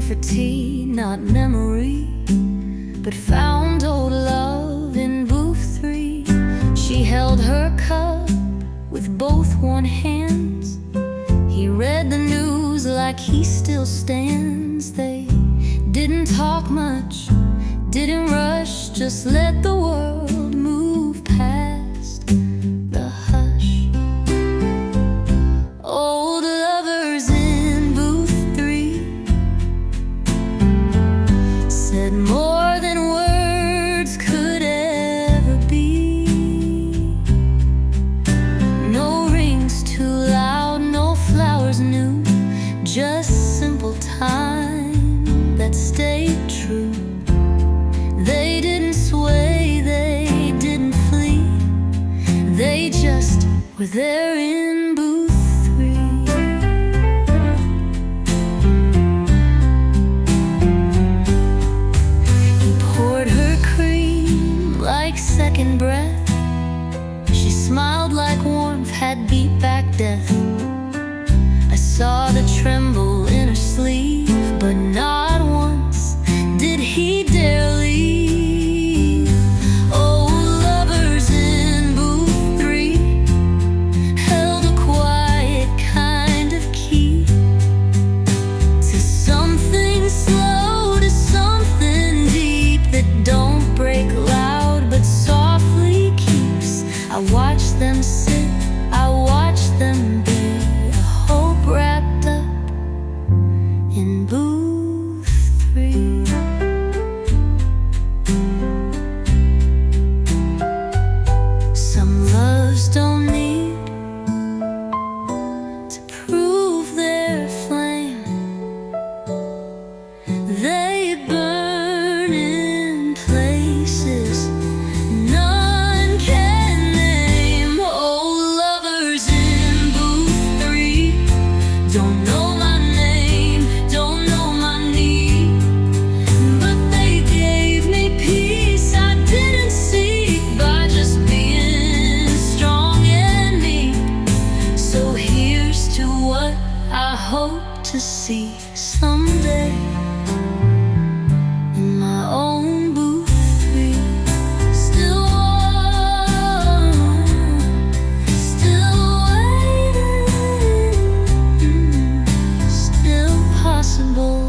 for tea, not memory, but found old love in booth 3. She held her cup with both warm hands. He read the news like he still stands. They didn't talk much, didn't rush, just let the world move past the hush. Old lovers in booth 3 said more than words could ever be. No rings too loud, no flowers new, just simple time that stayed true. They didn't sway, they didn't flee, they just were there in booth 3. He poured her cream like second breath. She smiled like warmth had beat back death. I saw the tremble in her sleeve, but not once did he dare leave. Oh, lovers in booth 3 held a quiet kind of key to something slow, to something deep that don't break loud but softly keeps. I watch them sit, I watch them be, a hope wrapped up in booth 3. Some loves don't need to prove their flame. They burn in places none can name. Oh, lovers in booth 3 don't know my name, don't know my need, but they gave me peace I didn't seek by just being strong and meek. So here's to what I hope to see someday in my own booth 3. Still warm, still waiting, still possible.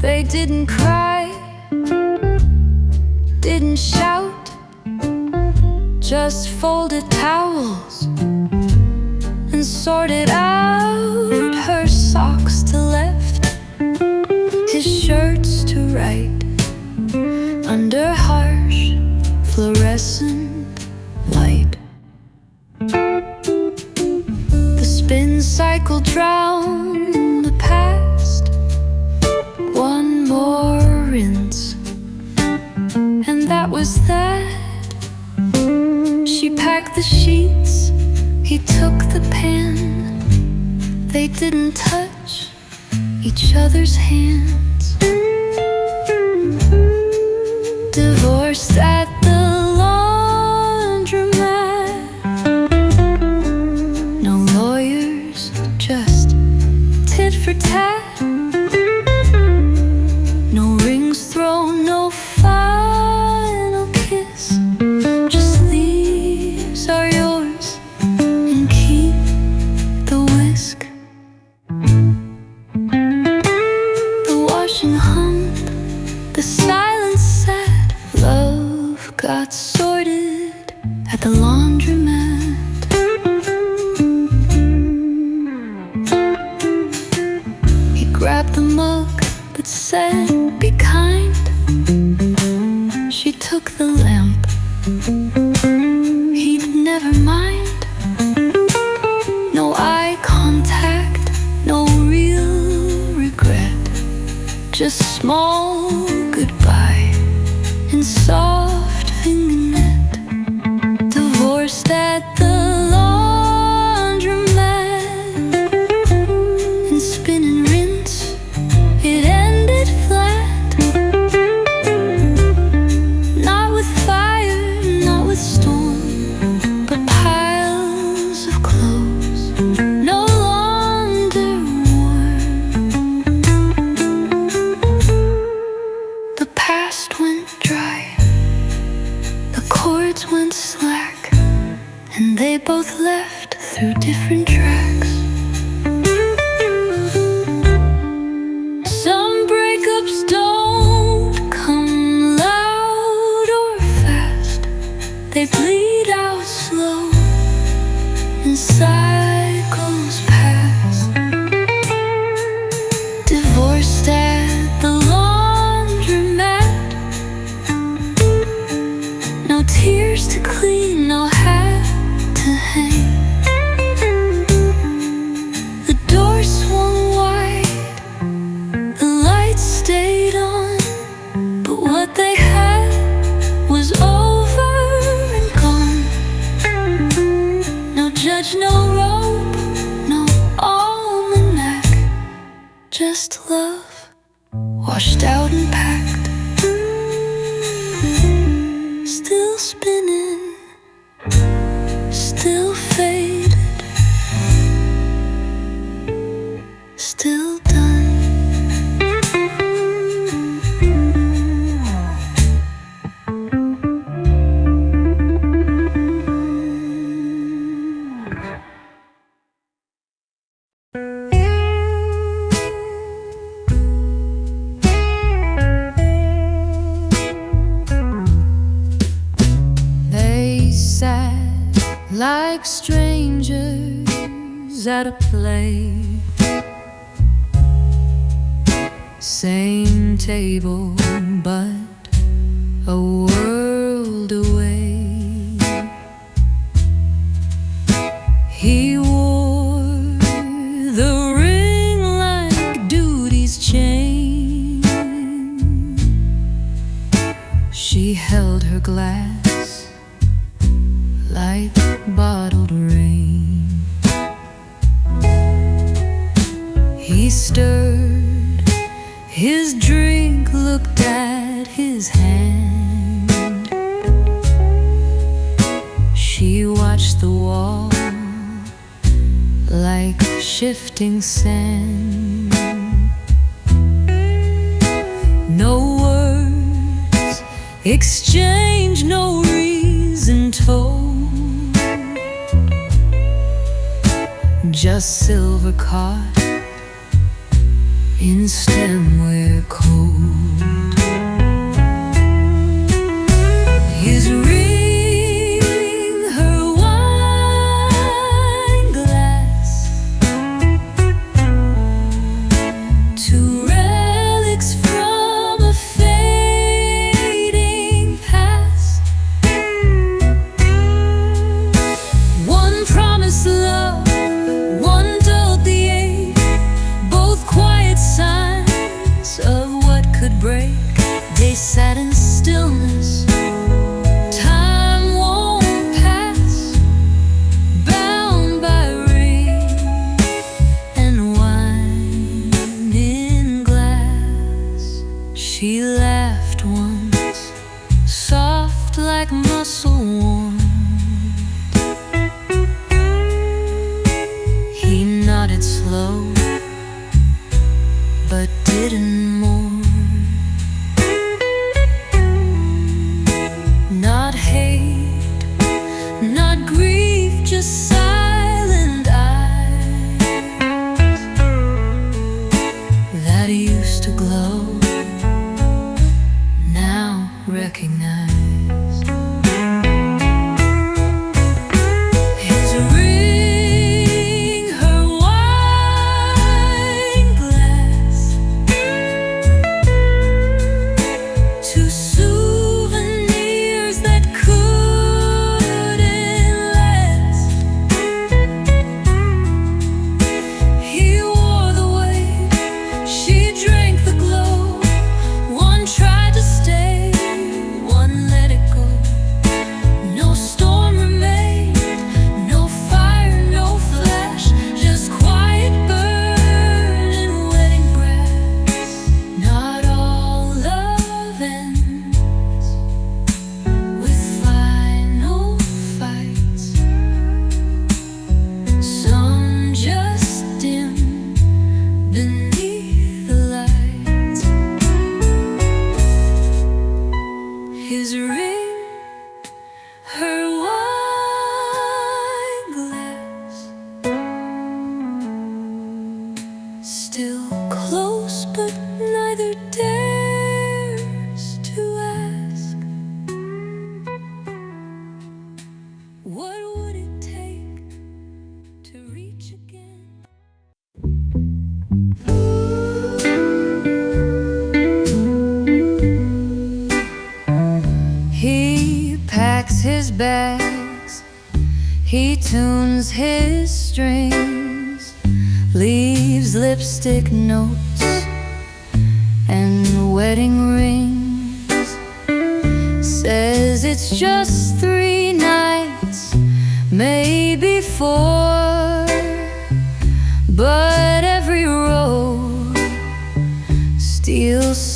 They didn't cry, didn't shout, just folded towels and sorted out her socks to left, his shirts to right, under harsh fluorescent light. The spin cycle drowned the past, one more rinse, and that was that. She packed the sheets, he took the pen. They didn't touch each other's hands. Divorced at the laundromat. No lawyers, just tit for tat. No rings thrown, no final kiss, just these are yours and keep the whisk. The washing hummed, the silence sat. Love got sorted at the laundromat. He grabbed the mug that said, "Be kind." She took the lamp, he'd never mind. No eye contact, no real regret, just small goodbye and soft fingernet. Divorced at the laundromat. promised love, washed out and packed, still spinning, still faded, still done. Like strangers at a play, same table but a world away. He wore the ring like duty's chain. She held her glass like bottled rain. He stirred his drink, looked at his hand. She watched the wall like shifting sand. No words exchanged, no reason told, just silver caught in stemware cold. His ring, her wine glass, two relics from a fading past. One promised love, one dulled the ache, both quiet signs of what could break. They sat in stillness, time won't pass, bound by rain and wine in glass. She laughed once, soft like muscle warm. He nodded slow, but didn't mourn. Not hate, not grief, just silent eyes that used to glow, now recognize. His ring, her wine glass, two souvenirs that couldn't last. He wore the weight, she drank the glow. One tried to stay, one let it go. No storm remained, no fire, no flash, just quiet burn and wedding grass. Not all love ends with final fights. Some just dim beneath the lights. His ring, her wine glass, still close, but neither dares to ask. What would it take to reach again? He packs his bags, he tunes his strings, leaves lipstick notes and wedding rings. Says it's just 3 nights, maybe 4, but every road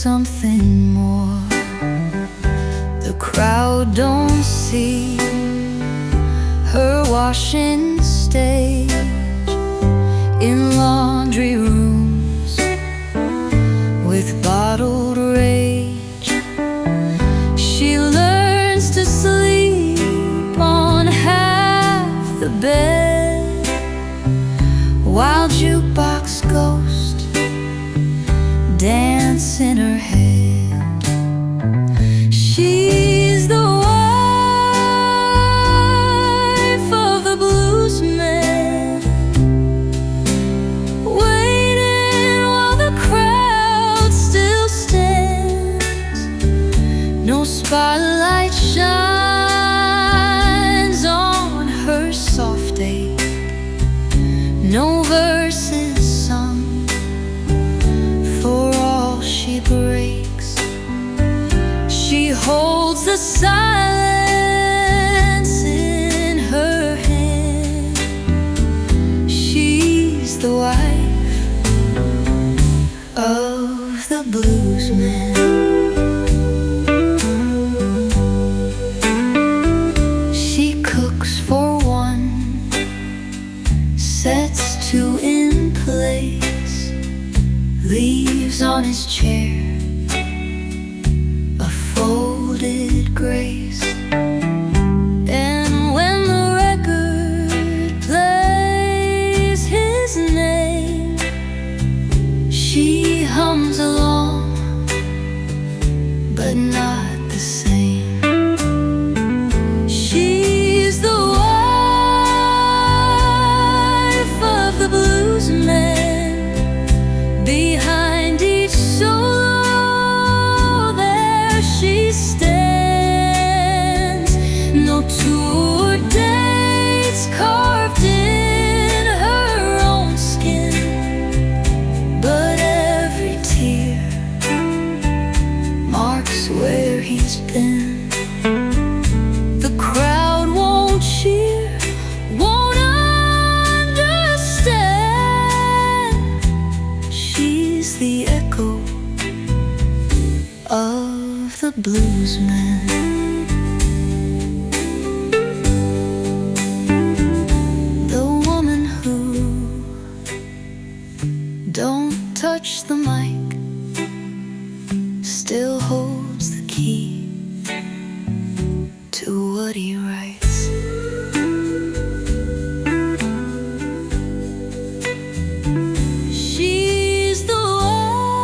something more. The crowd don't see her washing stage in laundry rooms with bottled rage. She learns to sleep on half the bed while jukebox ghosts dance in her head. She's the wife of the blues man, waiting while the crowd still stands. No spotlight shines on her soft ache, no verses sung for all she breaks. She holds the silence in her hand. She's the wife of the blues man. She cooks for one, sets two in place, leaves on his chair a folded grace. And when the record plays his name, she hums along, but not the same. She's the wife of the blues man. Behind each solo there she stands. No tour dates carved in her own skin, but every tear marks where he's been. The crowd won't cheer, won't understand. She's the echo of the blues man. The woman who don't touch the mic still holds the key to what he writes. She's the wife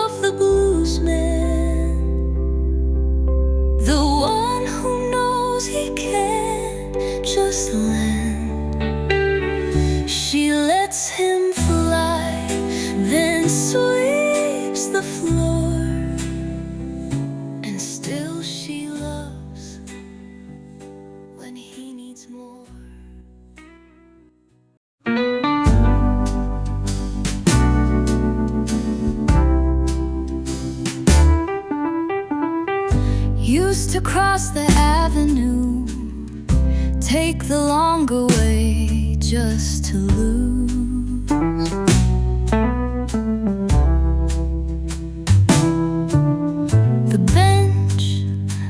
of the blues man, the one who knows he can't just land. She lets him fly, then sweeps the floor, and still she loves when he needs more. Used to cross the avenue, take the longer way just to lose. The bench,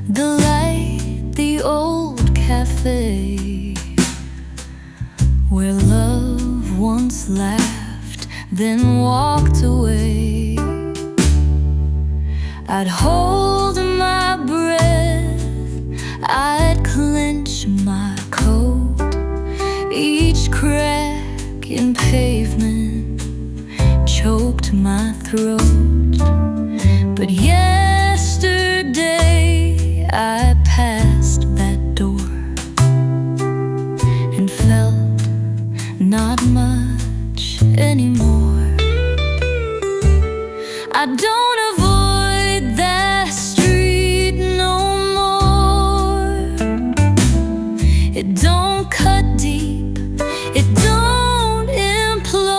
the light, the old cafe where love once laughed, then walked away. I'd hold my breath, I'd clench my coat. Each crack in pavement choked my throat. But yesterday I passed that door and felt not much anymore. I don't avoid that street no more. It don't cut deep, it don't implore.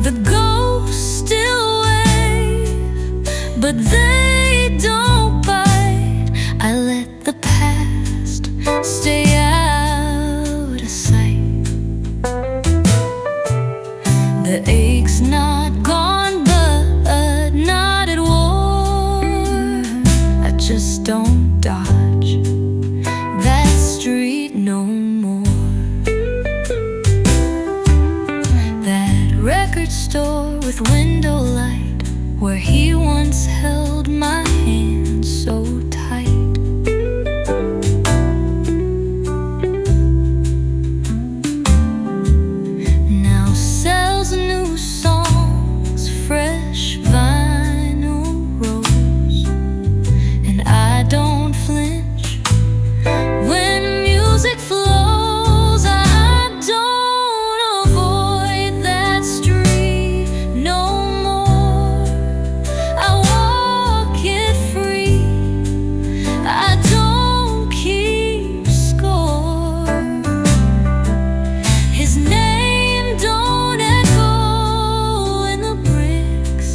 The ghosts still wave, but they don't bite. I let the past stay out of sight. with window light, where he once held my hand so tight. Now sells new songs, fresh vinyl rolls, and I don't flinch when music flows. I don't avoid that street no more. I walk it free. I don't keep score. His name don't echo in the bricks.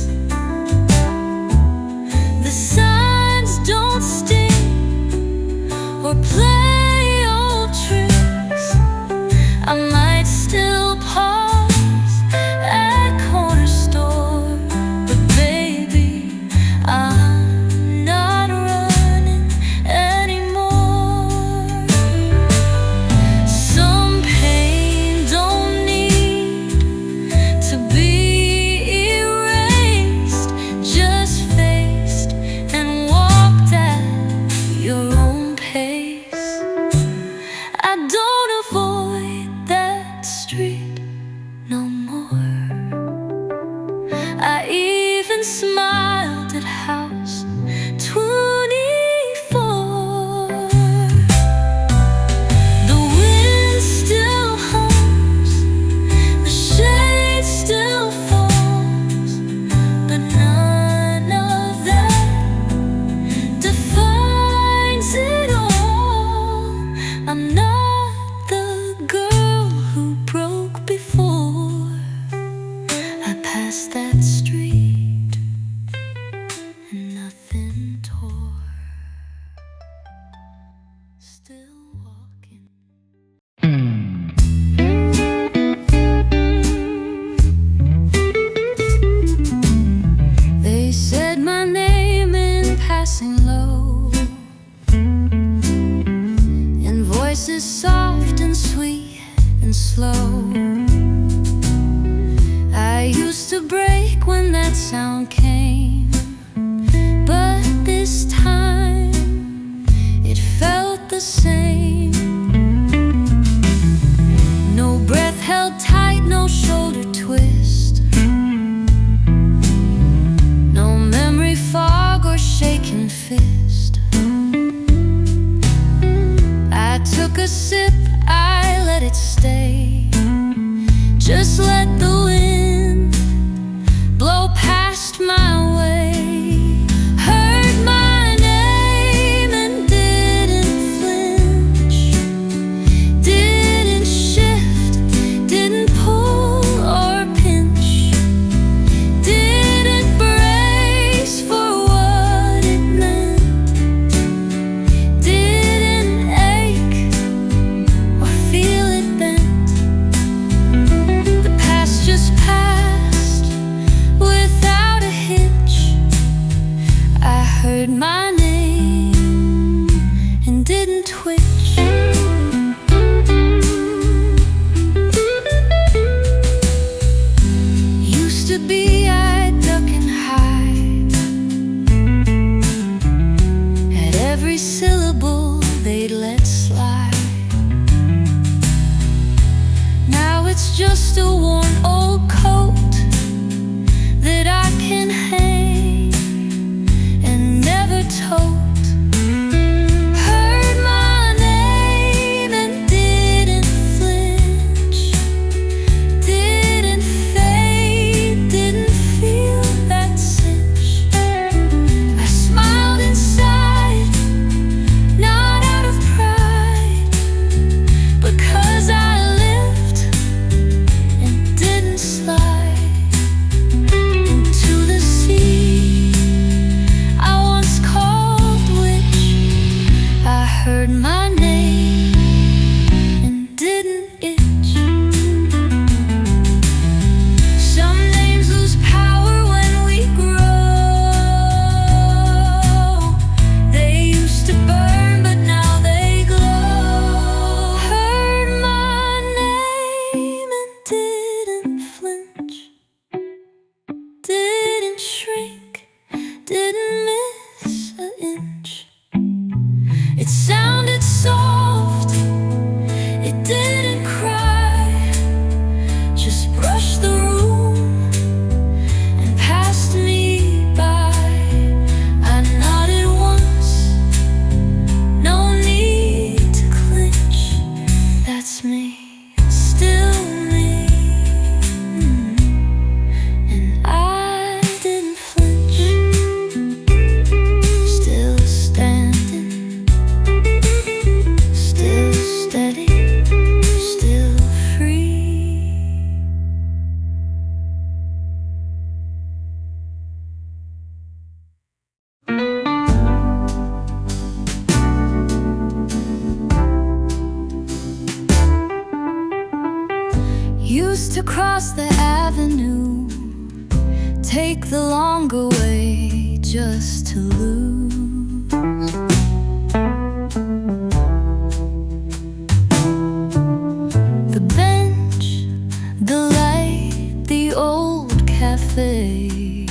The signs don't sting or play old tricks. I might still pause at corner store, but baby, I'm not running anymore. Some pain don't need to be erased, just faced and walked at your own pace. I don't avoid that street no more. I even smiled at house 24. The wind still hums, the shade still falls, but none of that defines it all. I'm not the girl who broke before I passed that street and nothing tore. Still walking. They said my name in passing low, and voices soft and sweet and slow. I used to break when that sound came, but this time it felt the same. No breath held tight, no shoulder twist, no memory fog or shaken fist. I took a sip, I let it stay. Just let the wind blow past my way. Heard my name and didn't flinch, didn't shift, didn't pull or pinch, didn't brace for what it meant, didn't ache or feel it bent. The used to cross the avenue, take the longer way just to lose. The bench, the light, the old cafe,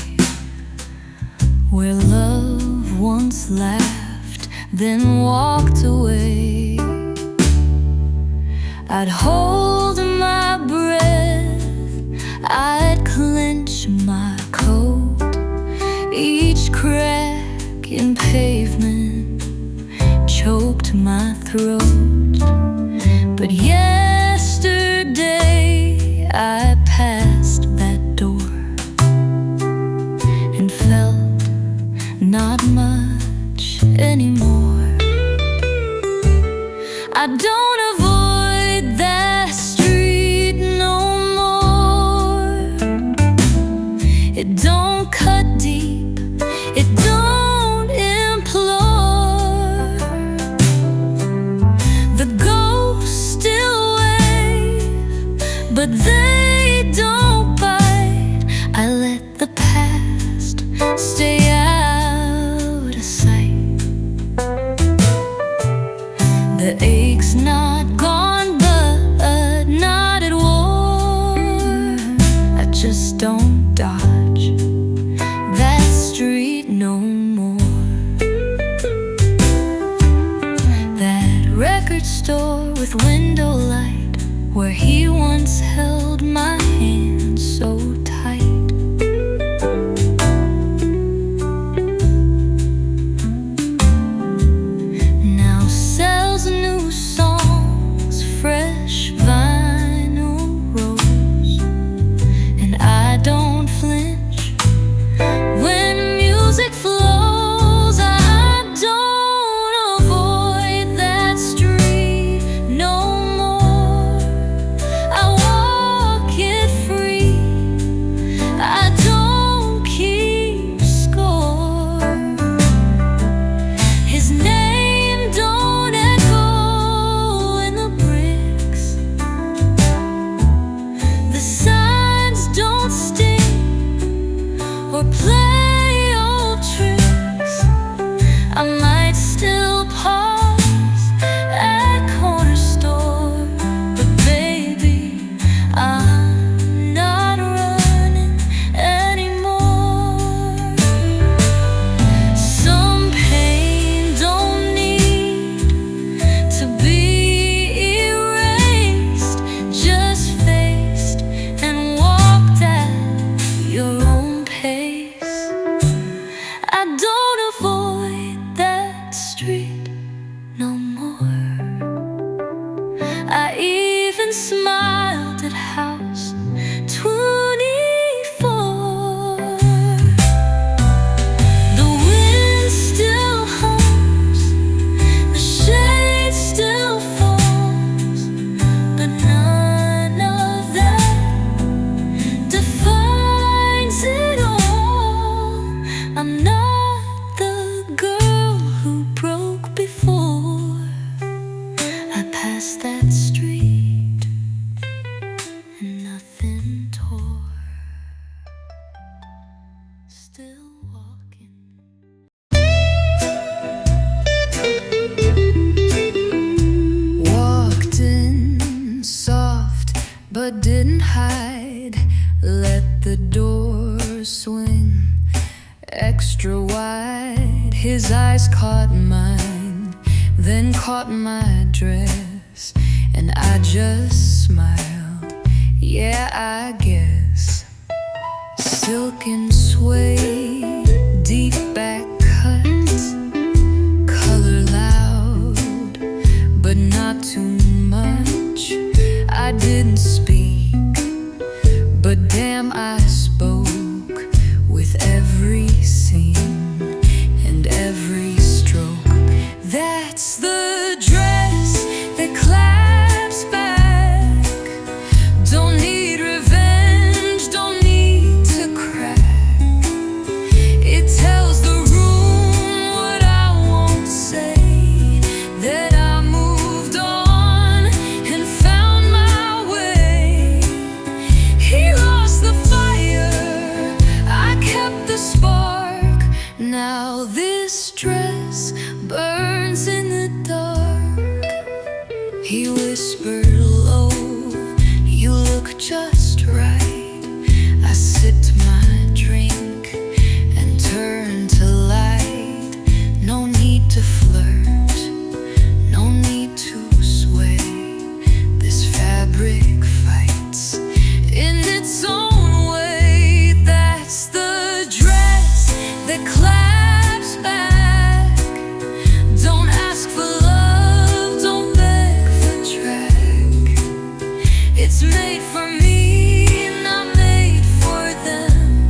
where love once laughed, then walked away. I'd hold my breath, I'd clench my coat. Each crack in pavement choked my throat. But yesterday I passed that door and felt not much anymore. I don't avoid that street no more. It don't cut deep, it don't implore. The ghosts still wave, but they don't bite. I let the past stay out of sight. The ache's not gone, but not at war. I just don't dodge that street no more. That record store with window light, where he once held my hand so tight. Now sells new songs, fresh vinyl rolls, and I don't flinch when music flows. I don't avoid that street no more. I walk it free, I don't keep score. His name don't echo in the bricks, the signs don't sting or play old tricks. I might still pause at corner store, but baby, I'm not running anymore. Some pain don't need to be erased, just faced and walked at your own pace. I don't avoid that street no more. I even smiled at house 24. The wind still hums, the shade still falls, but none of that defines it all. I'm not the girl who broke before I passed that street and nothing tore. Still walking. Walked in soft, but didn't hide. Let the door swing extra wide. His eyes caught mine, then caught my dress, and I just smiled. Yeah, I guess. Silken sway, deep back cuts, color loud, but not too much. I didn't speak, but damn, I spoke with every scene and every stroke. That's the dress that claps back. Don't need revenge, don't need to crack. It tells the room what I won't say, that I moved on and found my way. whispered low, "You look just right." I sipped my drink and turned to light. No need to flirt, no need to sway. This fabric fights in its own way. That's the dress that claps back. Don't ask for love, don't beg for track. It's made for me, not made for them.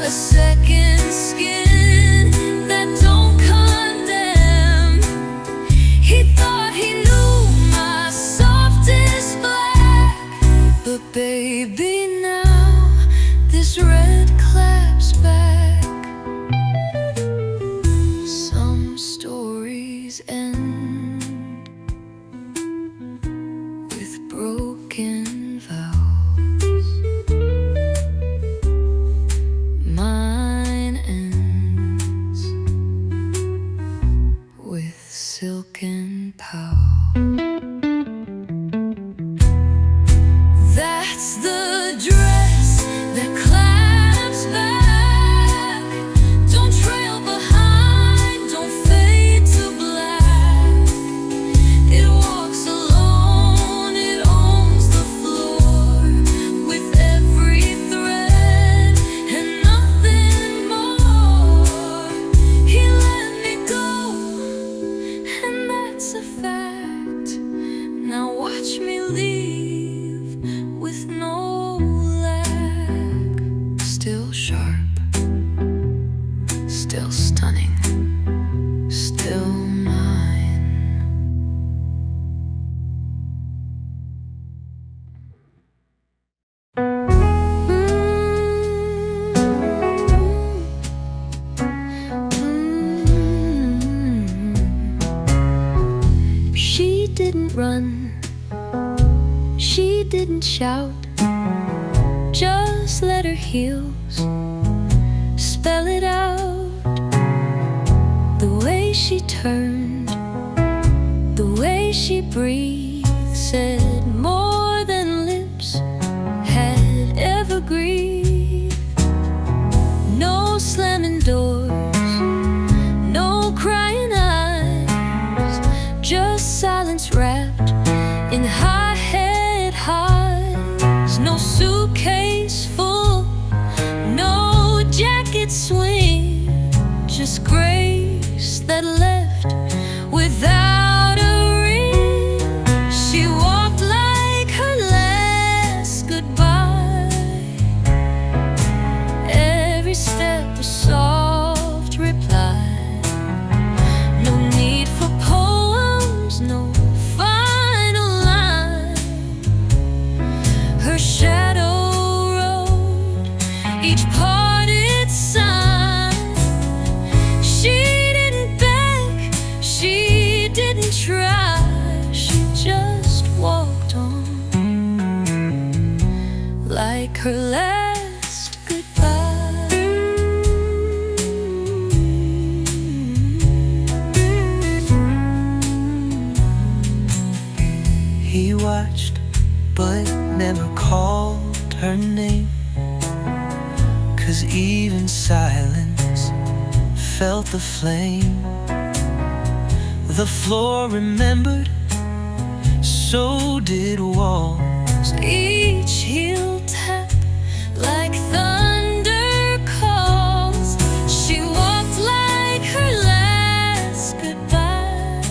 A second skin that don't condemn. He thought he knew my softest black, but baby, now this red claps back. Some stories end with broken vows. Mine ends with silken pow. That's the dress that claps back. Don't trail behind, don't fade to black. It walks alone, it owns the floor, with every thread and nothing more. He let me go, and that's a fact. Now watch me leave with no lack. Still sharp, still stunning, still mine. She didn't run, she didn't shout, just let her heels spell it out. The way she turned, the way she breathed, said more than lips had ever grieved. No slamming doors, no crying eyes, just silence wrapped in high-head highs. No suitcase full, no jacket swing, just grace that left without a ring. She walked like her last goodbye. Every step a soft reply. No need for poems, no final line. Her shadow wrote each parted sign. She didn't beg, she didn't try, she just walked on like her last goodbye. He watched but never called her name, 'cause even silence felt the flame. The floor remembered, so did walls. Each heel tap like thunder calls. She walked like her last goodbye.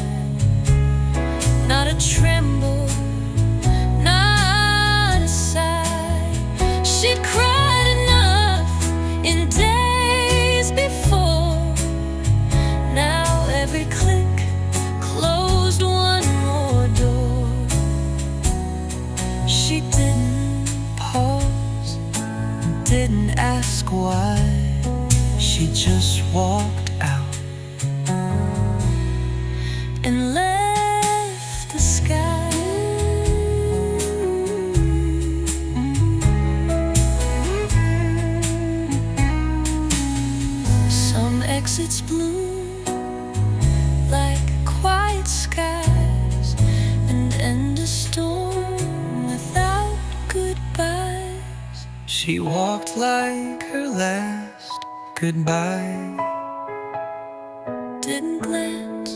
Not a tremble, not a sigh. She'd cried enough in days before. Now every click closed one more door. She didn't pause, didn't ask why. She just walked out and left the sky. Some exits bloom like quiet skies and end a storm. She walked like her last goodbye. Didn't glance,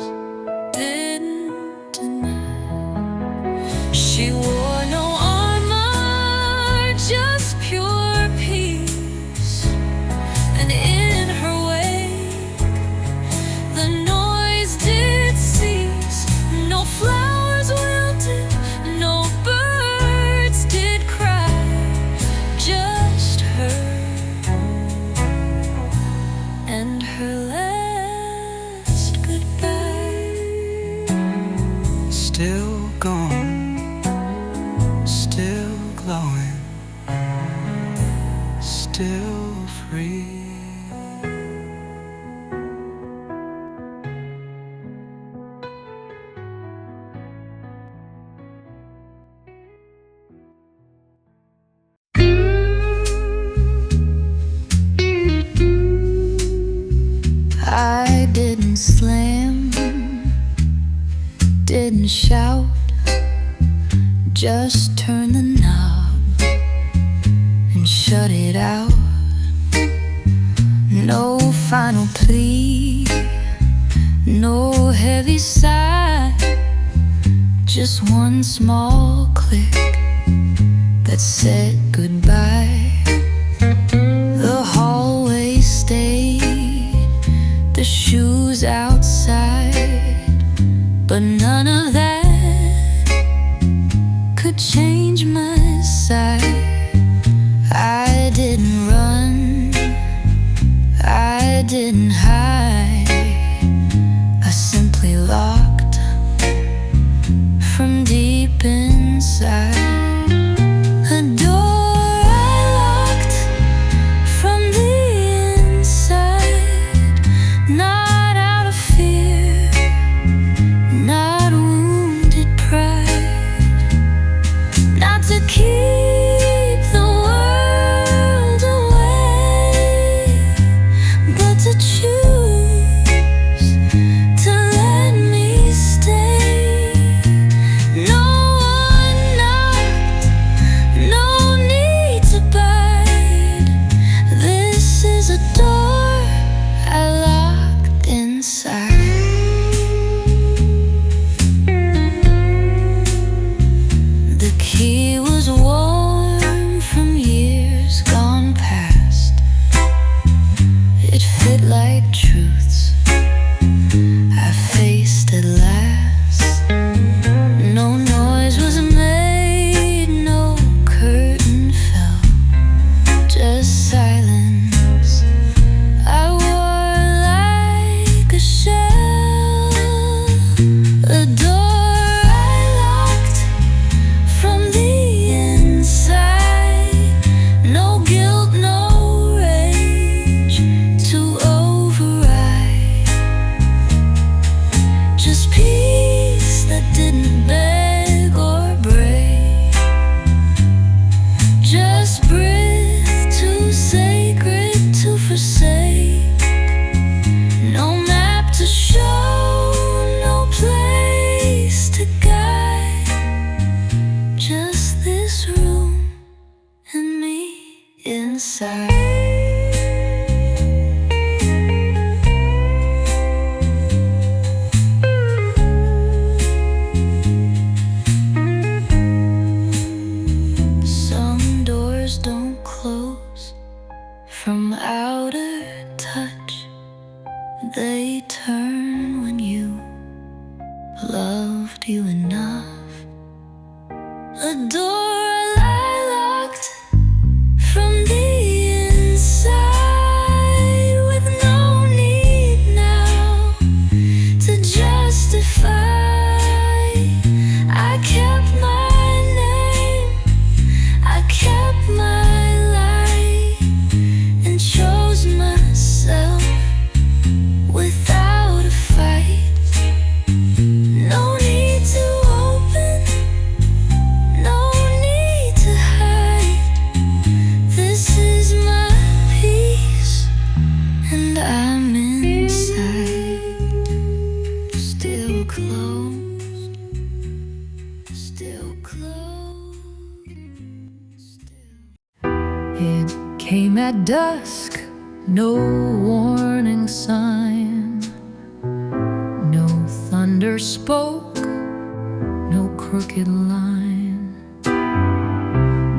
didn't deny. She wore no armor, just pure peace. And in her wake, the noise did cease. No flowers wilted, no birds did cry, just her and her last goodbye. Still gone, still glowing, still free. I didn't slam, didn't shout, just turn the knob and shut it out. No final plea, no heavy sigh, just one small click that said goodbye. The hallway stayed, the shoes outside, but none of that could change my side. I didn't run, I didn't hide, I simply locked from deep inside. A door I locked from the inside, not out of fear, not wounded pride, not to keep the world away, but to choose to let me stay. No one knocked, no need to bite. This is a door I locked inside. The key was warm from years gone past. It fit like truths I faced at last. No noise was made, no curtain fell, just silence I wore like a shell. A door I locked from the inside, no guilt, no rage to override, just peace that didn't beg or break, just breath too sacred to forsake. No map to show, no place to guide, just this room and me inside. Some doors don't close from outer touch, they turn when you loved you enough. A door I locked from the inside, with no need now to justify. I kept my name, I kept my light, and chose myself without a fight. No need to open, no need came at dusk, no warning sign. No thunder spoke, no crooked line.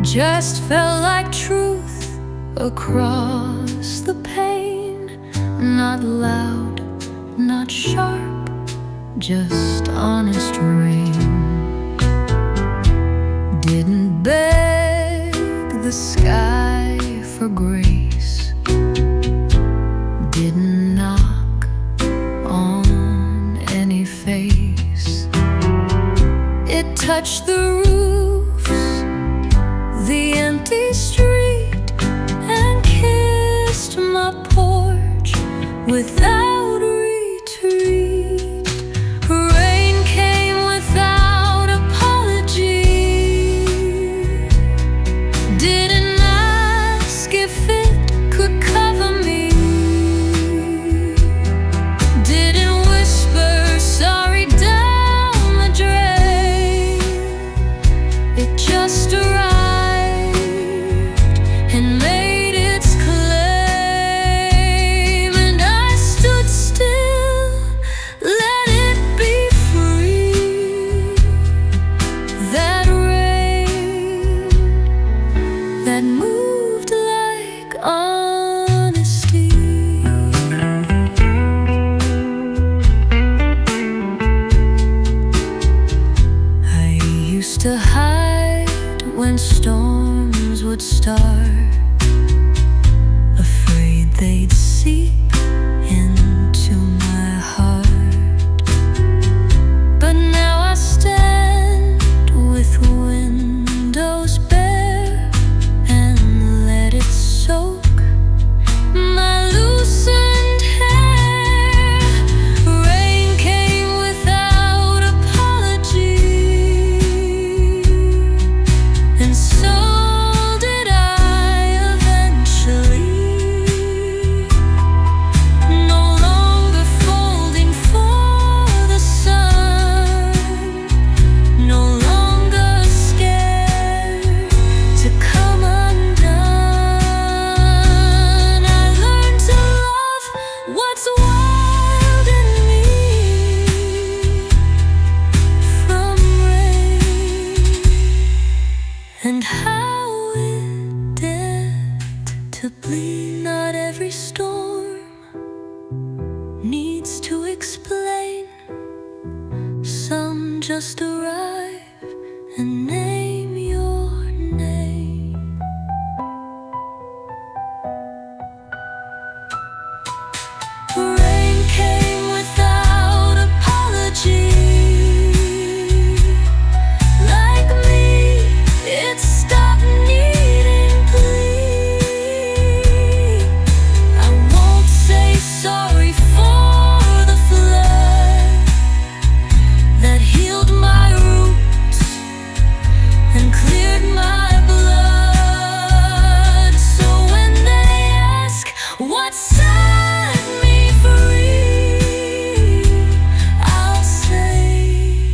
Just felt like truth across the pane. Not loud, not sharp, just honest rain. Didn't beg the sky for grace, didn't knock on any face. It touched the roofs, the empty street, and kissed my porch without retreat. Rain came without apology, didn't ask if it could cover me, didn't whisper sorry down the drain. It just arrived and made its claim, and I stood still, let it be free. That rain that moved like honesty. I used to hide when storms would start, afraid they'd seep into my heart. But now I stand with windows bare and let it soak my loosened hair. Rain came without apology, and so did I eventually. No longer folding for the sun, no longer scared to come undone. I learned to love what's wild in me from rain, and how it dared to bleed. Not every storm needs to explain. Some just arrive and name your name. Rain came without apology. Like me, it stopped needing plea. I won't say sorry for the flood that healed my roots and cleared my blood. So when they ask what set me free, I'll say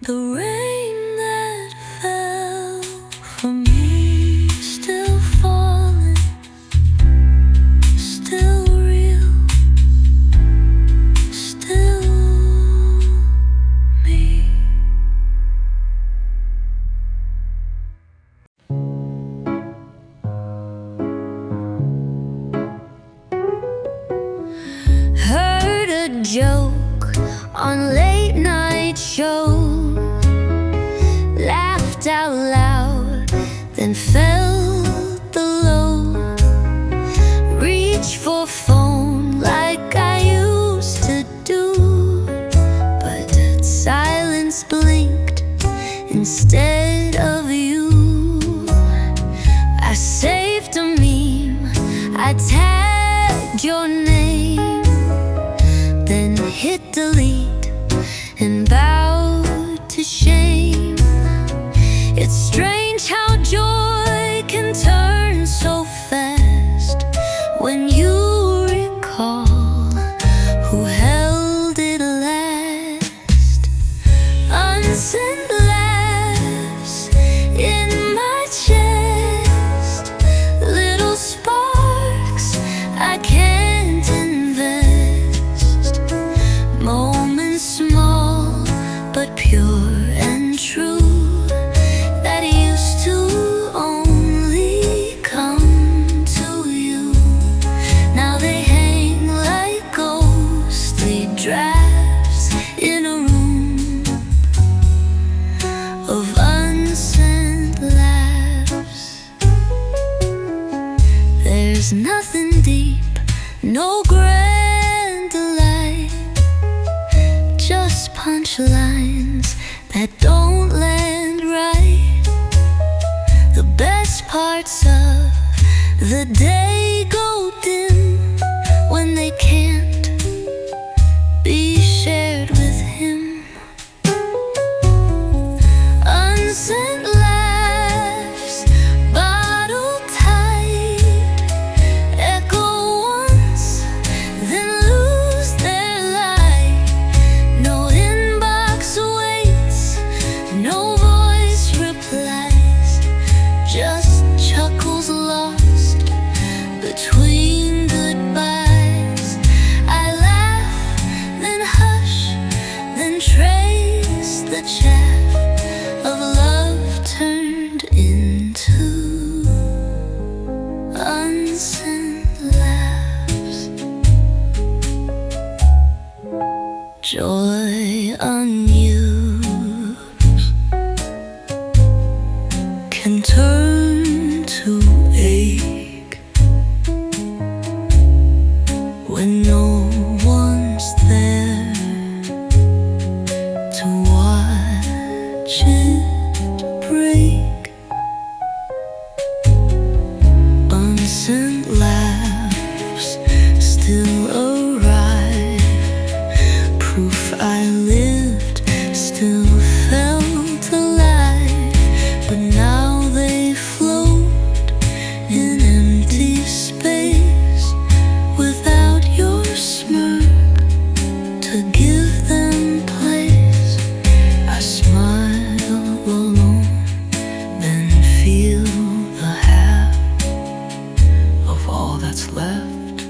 the rain that fell for me, still falling, still real, still me. Heard a joke on late night shows, laughed out loud, then felt the load. Reached for phone like I used to do, but silence blinked instead of you. I saved a meme, I tagged your name, then hit delete and bowed to shame. It's strange how joy can turn so fast when you recall who held it last. Unsent laughs in my chest, and true, that used to only come to you. Now they hang like ghostly drafts in a room of unsent laughs. There's nothing deep, no grand delight, just punchlines that don't land right. The best parts of the day go dim when they can't be shared with him. Unsent laughs, bottled tight, echo once, then lose their light. No inbox awaits, no voice replies, just chuckles lost between goodbyes. I laugh, then hush, then trace the chaff of love turned into unsent laughs. Joy unused can turn to ache when no one's there to watch it break. Unsent laughs still arrive, proof I lived, still felt alive. But now they float in empty space without your smirk to give them place. I smile alone, then feel the half of all that's left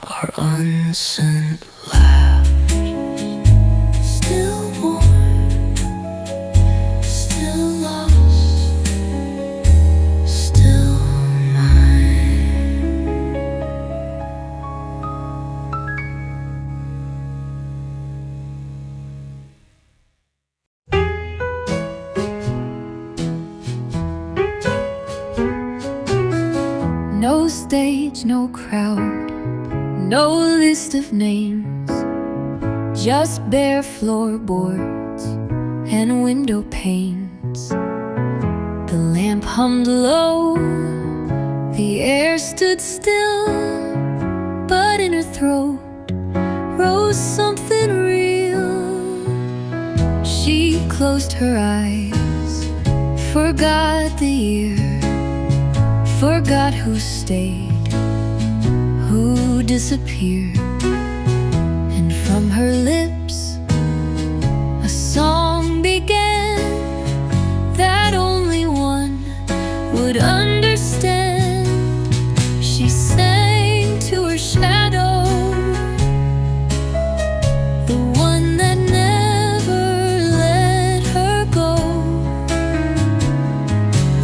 are unsent laughs. Still warm, still lost, still mine. No stage, no crowd, no list of names, just bare floorboards and window panes. The lamp hummed low, the air stood still, but in her throat rose something real. She closed her eyes, forgot the year, forgot who stayed, who disappeared. And from her lips a song began that only one would understand. She sang to her shadow, the one that never let her go.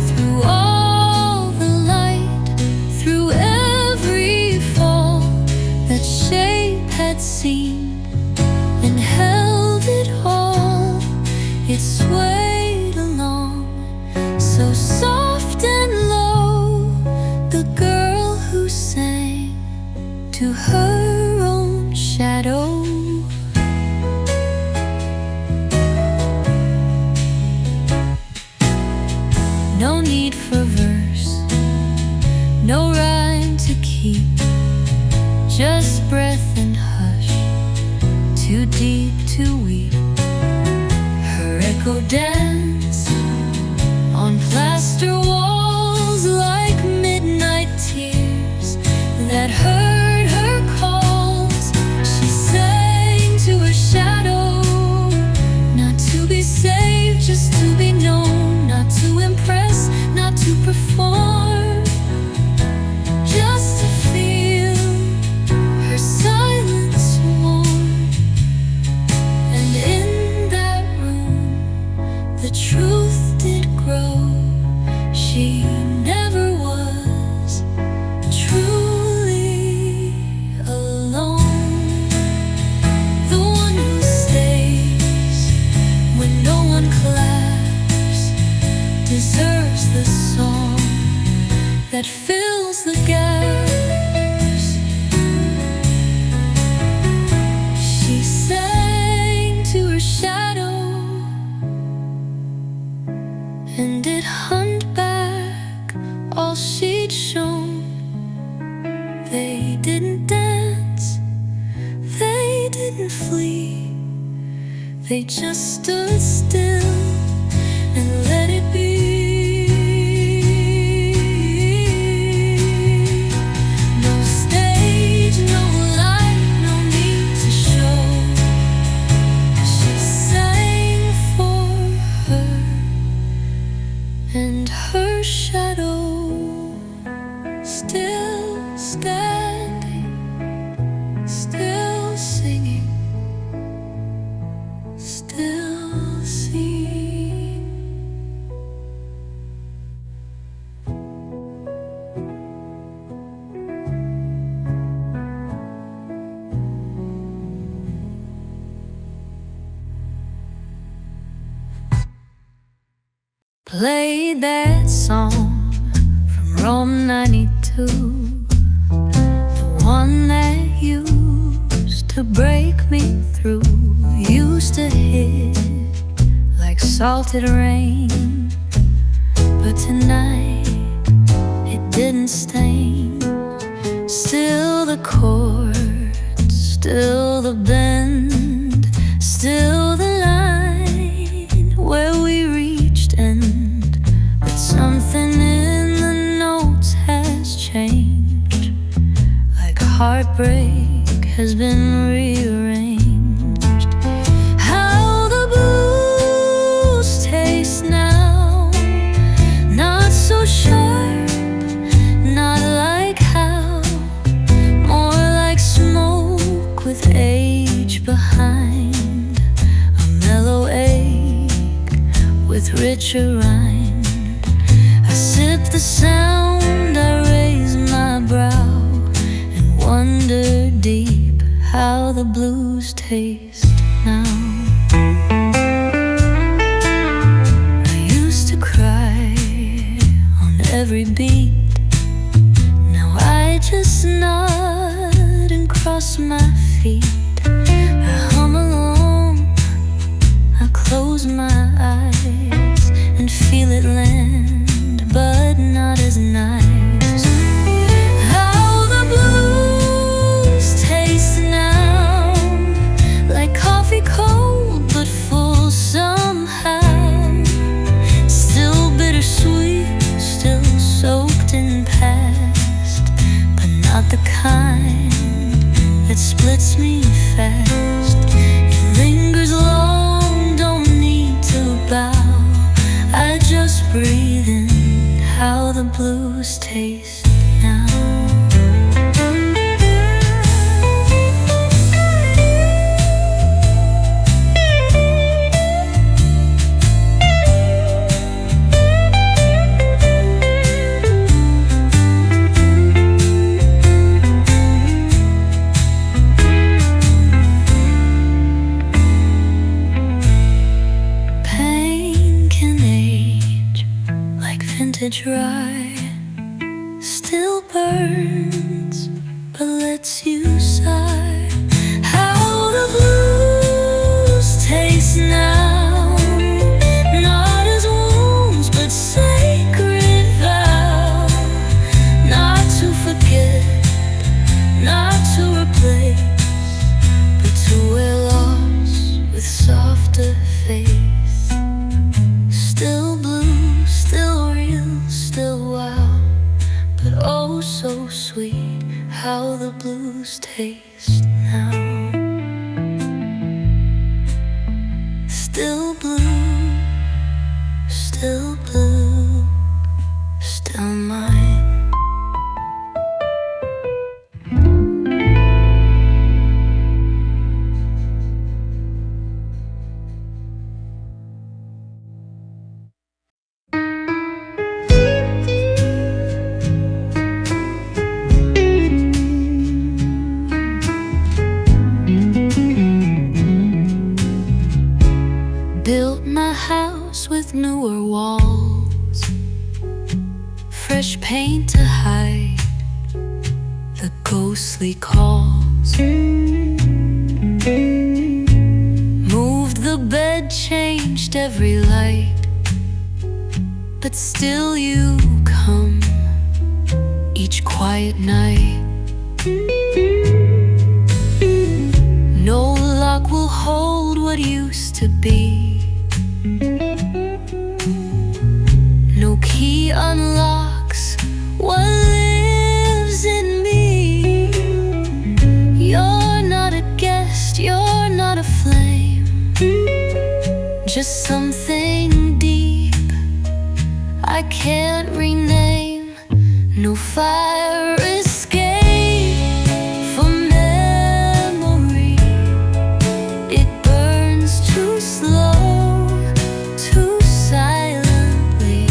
Through all the light, through every fall, that shape had seen and held it all. It swayed along, so soft and low, the girl who sang to her own shadow. No need for verse, no rhyme to keep, just breath and hush, too deep to weep. Her echo dance on plaster walls like midnight tears that heard her calls. She sang to her shadow, not to be saved, just to be known, not to impress, not to perform, just to feel her silence warm. And in one class deserves the song that fills the gaps. She sang to her shadow, and it hunt back all she'd shown. They didn't dance, they didn't flee, they just stood still and let it be. No stage, no light, no need to show. She sang for her and her shadow, still standing, still singing, still seen. Played that song from Rome 92, the one that used to break me through, used to hit like salted rain. But tonight it didn't stain. Still the chords, still the bend, still the line where we reached end. But something in the notes has changed, like heartbreak has been rearranged. How the blues taste now, not so sharp, not like how, more like smoke with age behind, a mellow ache with richer rind. I sip the sound, I raise my brow and wonder deep how the blues taste now. I used to cry on every beat, now I just nod and cross my feet. I hum along, I close my eyes and feel it land, but not as nice. How the blues taste now, like coffee cold but full somehow. Still bittersweet, still soaked in past, but not the kind that splits me fast. It lingers long, don't need to bow, I just breathe in how the blues taste now. Pain can age like vintage rye, still burns but lets you sigh. How the blues taste now, not as wounds but sacred vow, not to forget, not to replace, but to wear loss with softer face. Still blue, still real, still wow, but oh so sweet how the blues taste now. Still blue, still blue, still mine. Built my house with newer walls, fresh paint to hide the ghostly calls. Moved the bed, changed every light, but still you come each quiet night. No lock will hold what used to be, no key unlocks what lives in me. You're not a guest, you're not a flame, just something deep I can't rename. No fire escape for memory, it burns too slow, too silently.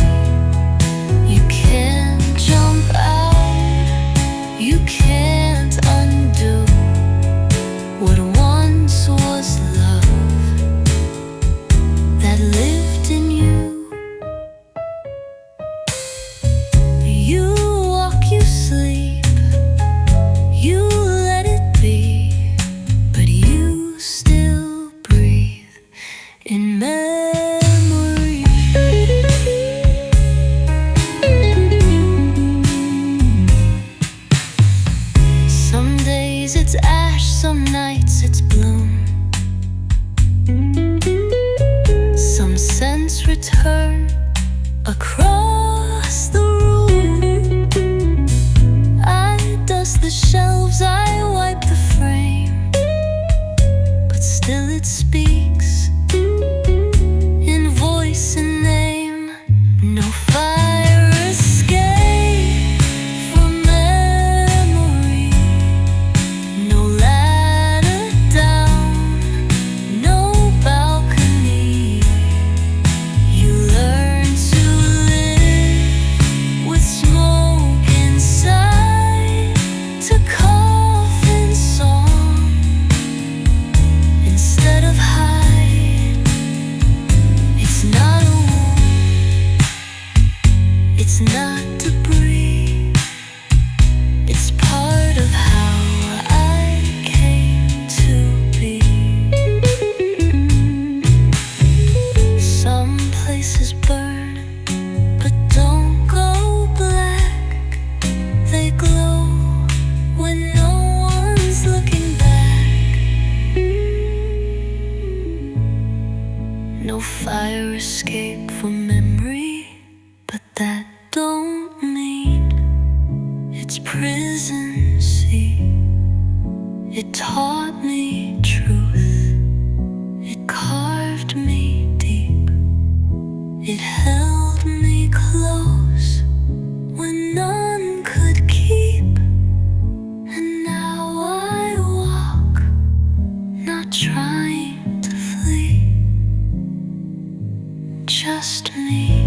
You can't jump out, you can't undo what once was love that lived in you. You walk, you sleep, you let it be, but you still breathe in memory. Some days it's ash, some nights it's bloom. Some scents return across the room. I dust the shelves, I wipe the frame, but still it speaks in voice and name. No fire escape from memory, no ladder down, no balcony. You learn to live with smoke inside, to coffin song instead of hide. It's not a wound, it's not debris, it's part of how I came to be. Some places burn, but don't go black. They glow when no one's looking back. No fire escape from memory, but that don't mean it's prison. See, it taught me truth, it carved me deep, it held me close when none could keep. And now I walk, not trying to flee, just me.